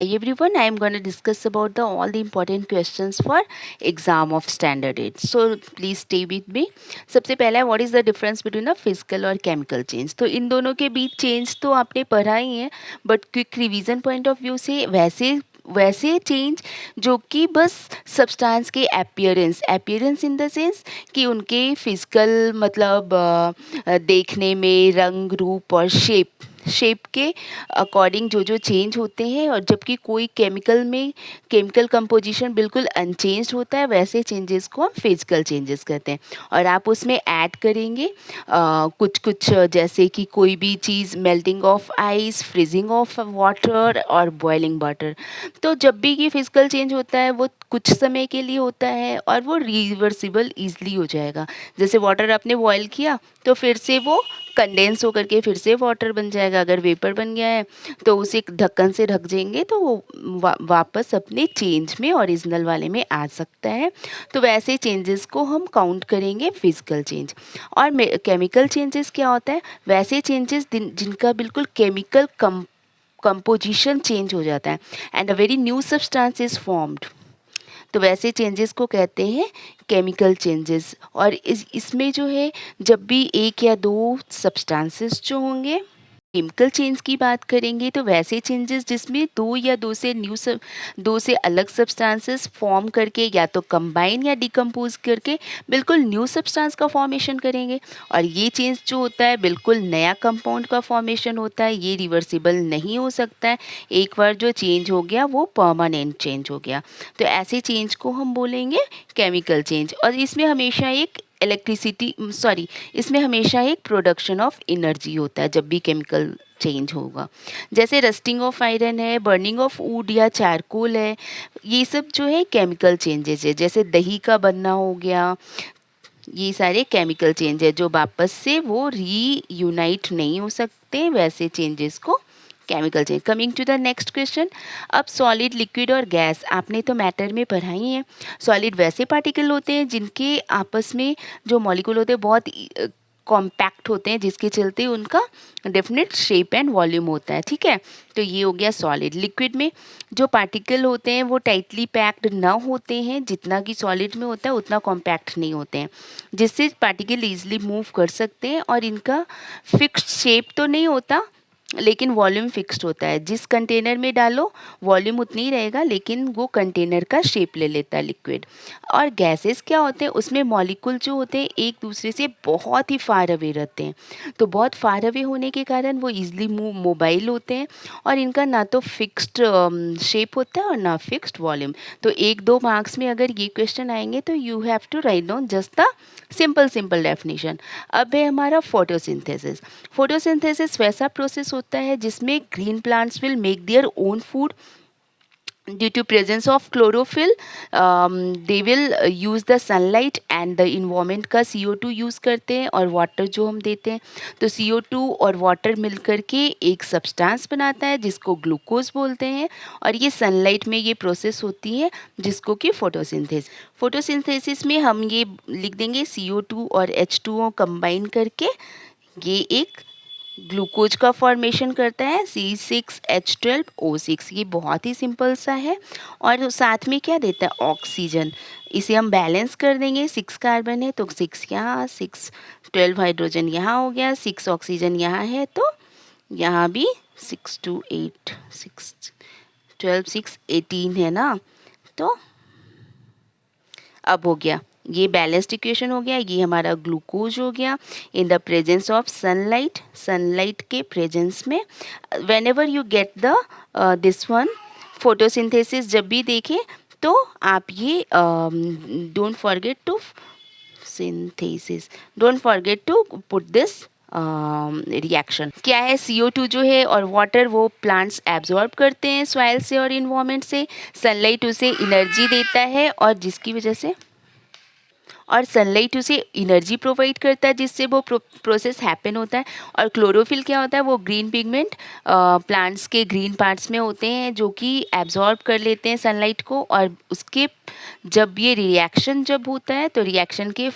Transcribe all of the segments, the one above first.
Hi everyone, I am going to discuss about the all the important questions for exam of standard 8. So please stay with me. सबसे पहला है what is the difference between a physical और chemical change. तो इन दोनों के बीच change तो आपने पढ़ा ही है, but quick revision point of view से वैसे वैसे चेंज जो कि बस सब्सटेंस के अपीयरेंस इन द सेंस कि उनके फिजिकल मतलब देखने में रंग रूप और शेप के अकॉर्डिंग जो चेंज होते हैं, और जबकि कोई केमिकल कंपोजिशन बिल्कुल अनचेंज्ड होता है, वैसे चेंजेस को हम फिजिकल चेंजेस कहते हैं। और आप उसमें ऐड करेंगे कुछ कुछ जैसे कि कोई भी चीज़ melting of ice, freezing of water और बॉइलिंग वाटर। तो जब भी ये फिजिकल चेंज होता है वो कुछ समय के लिए होता है और वो रिवर्सिबल ईजिली हो जाएगा। जैसे वाटर आपने बॉयल किया तो फिर से वो कंडेंस होकर के फिर से वाटर बन जाएगा। अगर वेपर बन गया है तो उसे एक ढक्कन से ढक देंगे तो वो वापस अपने चेंज में ओरिजिनल वाले में आ सकता है। तो वैसे चेंजेस को हम काउंट करेंगे फिजिकल चेंज। और केमिकल चेंजेस क्या होता है, वैसे चेंजेस जिनका बिल्कुल केमिकल कंपोजिशन चेंज हो जाता है and a very new substance is formed. तो वैसे चेंजेस को कहते हैं केमिकल चेंजेस। और इसमें जो है जब भी एक या दो सब्सटेंसेस जो होंगे, केमिकल चेंज की बात करेंगे तो वैसे चेंजेस जिसमें दो से अलग सब्सटेंसेस फॉर्म करके या तो कंबाइन या डिकम्पोज करके बिल्कुल न्यू सब्सटेंस का फॉर्मेशन करेंगे। और ये चेंज जो होता है बिल्कुल नया कंपाउंड का फॉर्मेशन होता है, ये रिवर्सिबल नहीं हो सकता है। एक बार जो चेंज हो गया वो परमानेंट चेंज हो गया। तो ऐसे चेंज को हम बोलेंगे केमिकल चेंज। और इसमें हमेशा एक प्रोडक्शन ऑफ एनर्जी होता है जब भी केमिकल चेंज होगा। जैसे रस्टिंग ऑफ आयरन है, बर्निंग ऑफ वुड या चारकोल है, ये सब जो है केमिकल चेंजेस है। जैसे दही का बनना हो गया, ये सारे केमिकल चेंज है जो वापस से वो रीयूनाइट नहीं हो सकते, वैसे चेंजेस को chemical change. Coming to the next question. अब सॉलिड, लिक्विड और गैस आपने तो मैटर में पढ़ा ही है। सॉलिड वैसे पार्टिकल होते हैं जिनके आपस में जो मॉलिक्यूल होते हैं बहुत कॉम्पैक्ट होते हैं, जिसके चलते उनका डेफिनेट शेप एंड वॉल्यूम होता है। ठीक है, तो ये हो गया सॉलिड। लिक्विड में जो पार्टिकल होते हैं वो टाइटली पैक्ड ना होते हैं, जितना कि सॉलिड में होता है उतना कॉम्पैक्ट नहीं होते हैं, जिससे पार्टिकल ईजिली मूव कर सकते हैं। और इनका फिक्स्ड शेप तो नहीं होता लेकिन वॉल्यूम फिक्स्ड होता है। जिस कंटेनर में डालो वॉल्यूम उतनी ही रहेगा, लेकिन वो कंटेनर का शेप ले लेता है लिक्विड। और गैसेस क्या होते हैं, उसमें मॉलिक्यूल जो होते हैं एक दूसरे से बहुत ही फार अवे रहते हैं। तो बहुत फार अवे होने के कारण वो ईजिली मोबाइल होते हैं, और इनका ना तो फिक्स्ड शेप होता है और ना फिक्स्ड वॉल्यूम। तो एक दो मार्क्स में अगर ये क्वेश्चन आएंगे तो you have to write down just the simple definition. अब है हमारा फोटोसिंथेसिस। फोटोसिंथेसिस वैसा प्रोसेस होता है जिसमें green plants will make their own food due to presence of chlorophyll. They will use the sunlight and the environment का CO2 use करते हैं, और वाटर जो हम देते हैं तो CO2 और वाटर मिल करके एक सब्सटेंस बनाता है जिसको ग्लूकोज बोलते हैं। और ये सनलाइट में ये प्रोसेस होती है जिसको कि फोटोसिंथेसिस में हम ये लिख देंगे CO2 और H2O कंबाइन करके ये एक ग्लूकोज का फॉर्मेशन करता है C6H12O6। ये बहुत ही सिंपल सा है। और साथ में क्या देता है, ऑक्सीजन। इसे हम बैलेंस कर देंगे, 6 कार्बन है तो 6 यहाँ, 6 12 हाइड्रोजन यहाँ हो गया, 6 ऑक्सीजन यहाँ है तो यहाँ भी 6 2 8 6 12 6 18 है ना। तो अब हो गया, ये बैलेंस्ड इक्वेशन हो गया, ये हमारा ग्लूकोज हो गया in the presence of sunlight. Sunlight के प्रेजेंस में whenever you get the this one photosynthesis जब भी देखें तो आप ये don't forget to synthesis, don't forget to put this reaction. क्या है, CO2 जो है और वाटर वो प्लांट्स एब्जॉर्ब करते हैं सॉइल से और इन्वायरमेंट से। सनलाइट उसे एनर्जी देता है और जिसकी वजह से और सनलाइट उसे एनर्जी प्रोवाइड करता है जिससे वो प्रोसेस हैपन होता है। और क्लोरोफिल क्या होता है, वो ग्रीन पिगमेंट प्लांट्स के ग्रीन पार्ट्स में होते हैं जो कि एब्जॉर्ब कर लेते हैं सनलाइट को, और उसके जब ये रिएक्शन जब होता है तो रिएक्शन के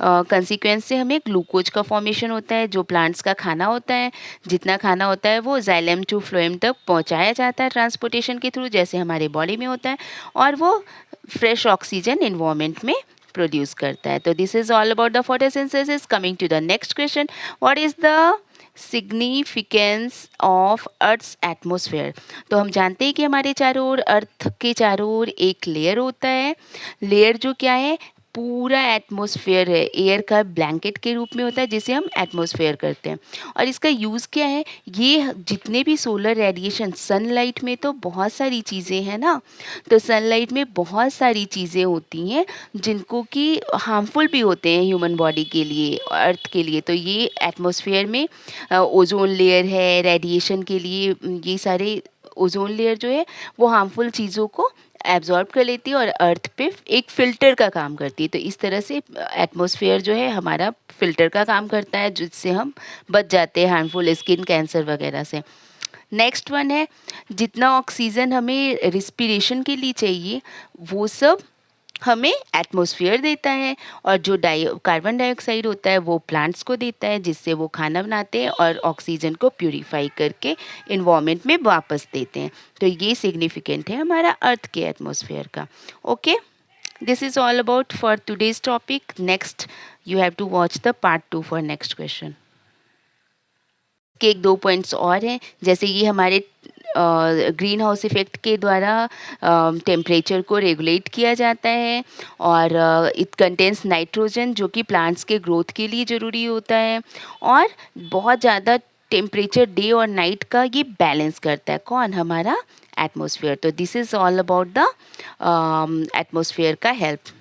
कंसिक्वेंस से हमें ग्लूकोज का फॉर्मेशन होता है जो प्लांट्स का खाना होता है। जितना खाना होता है वो जाइलम टू फ्लोएम तक पहुंचाया जाता है ट्रांसपोर्टेशन के थ्रू, जैसे हमारे बॉडी में होता है, और वो फ्रेश ऑक्सीजन इन्वायरमेंट में प्रोड्यूस करता है। तो this is all about the photosynthesis. Coming to the next question, what is the significance of earth's atmosphere. तो हम जानते हैं कि हमारे चारों ओर, अर्थ के चारों ओर एक लेयर होता है। लेयर जो क्या है, पूरा एटमॉस्फेयर है, एयर का ब्लैंकेट के रूप में होता है जिसे हम एटमॉस्फेयर करते हैं। और इसका यूज़ क्या है, ये जितने भी सोलर रेडिएशन, सनलाइट में तो बहुत सारी चीज़ें हैं ना, तो सनलाइट में बहुत सारी चीज़ें होती हैं जिनको कि हार्मफुल भी होते हैं ह्यूमन बॉडी के लिए, अर्थ के लिए। तो ये एटमॉस्फेयर में ओजोन लेयर है, रेडिएशन के लिए ये सारे, ओजोन लेयर जो है वो हार्मफुल चीज़ों को एब्जॉर्ब कर लेती है और अर्थ पे एक फ़िल्टर का काम करती है। तो इस तरह से एटमॉस्फेयर जो है हमारा फ़िल्टर का काम करता है जिससे हम बच जाते हैं हार्मफुल स्किन कैंसर वगैरह से। नेक्स्ट वन है, जितना ऑक्सीजन हमें रिस्पिरेशन के लिए चाहिए वो सब हमें एटमॉस्फेयर देता है, और जो कार्बन डाइऑक्साइड होता है वो प्लांट्स को देता है जिससे वो खाना बनाते हैं और ऑक्सीजन को प्यूरिफाई करके इन्वायरमेंट में वापस देते हैं। तो ये सिग्निफिकेंट है हमारा अर्थ के एटमॉस्फेयर का। Okay, this is all about for today's topic. Next you have to watch the part 2 for next question. के एक दो पॉइंट्स और हैं, जैसे ये हमारे ग्रीन हाउस इफ़ेक्ट के द्वारा टेम्परेचर को रेगुलेट किया जाता है, और इट कंटेन्स नाइट्रोजन जो कि प्लांट्स के ग्रोथ के लिए ज़रूरी होता है, और बहुत ज़्यादा टेम्परेचर डे और नाइट का ये बैलेंस करता है। कौन, हमारा एटमॉस्फेयर। तो this is all about the atmosphere का हेल्प।